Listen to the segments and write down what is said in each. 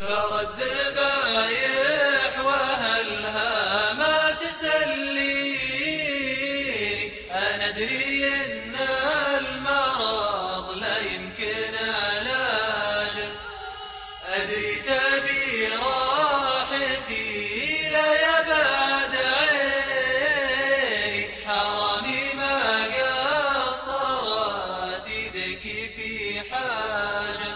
ترى الذبايح وأهلها ما تسليني، أنا أدري إن المرض لا يمكن علاجه، أدري تبي راحتي لا يبعد عيني، حرامي ما قصرت يدك في حاجة.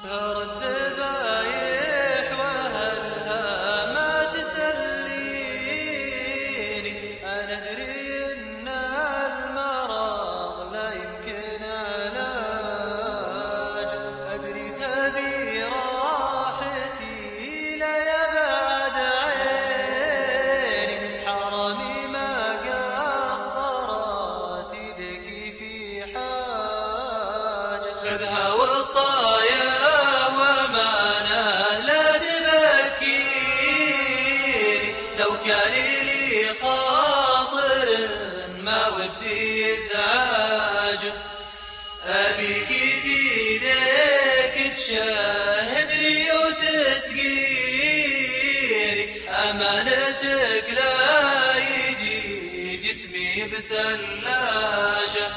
ترى الذبايح وأهلها ما تسليني، أنا أدري إن المرض لا يمكن علاج، أدري تبي راحتي لا يبعد عيني، حرامي ما قصرت يدك في حاجة. خذها وصايا لو كان لي خاطر ما ودي إزعاجه، أبيك في يديك تشاهدني وتسقيني، أمانتك لا يجي جسمي بثلاجة.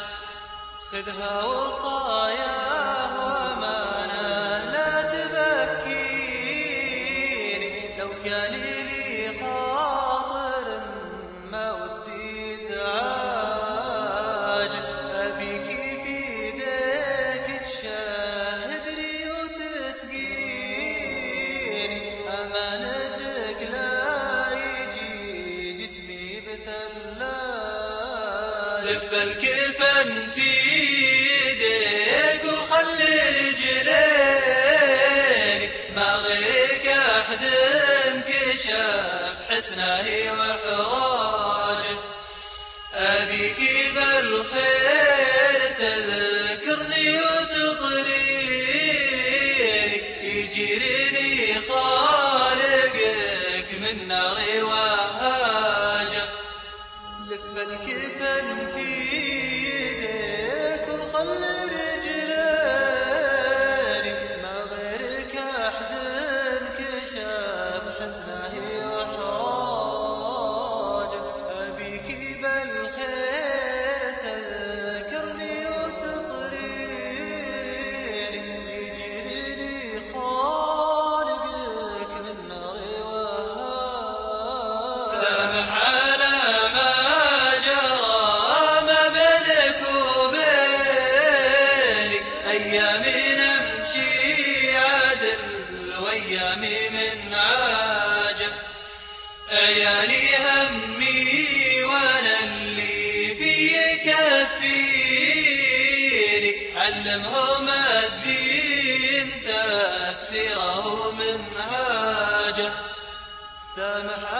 خذها وصاياه وأمانة لا تبكيني، لو كان لي خاطر ما ودي إزعاج، أبيك في يديك تشاهدني وتسقيني، أمانتك لا يجي جسمي بثلاج. لف الكفن في يديك وخلي رجليني، ما غيرك أحد انكشف حسنه وحراجه، أبيك بالخير تذكرني وتطريني، يجريني خالقك من نار وهاجه. لف الكفن في يديك وخلي رجليني، ما غيرك أحد انكشف حسنه وحراجه، أبيك بالخير تذكرني وتطريني، يجريني خالقك من نار وهاجه. سامح على ما جرى ما بينك وبيني، أيامي نمشي عدل وأيامي من عاجة، عيالي همي وأنا اللي في يكفيني، علمهم الدين تفسيره منهاجه. سامح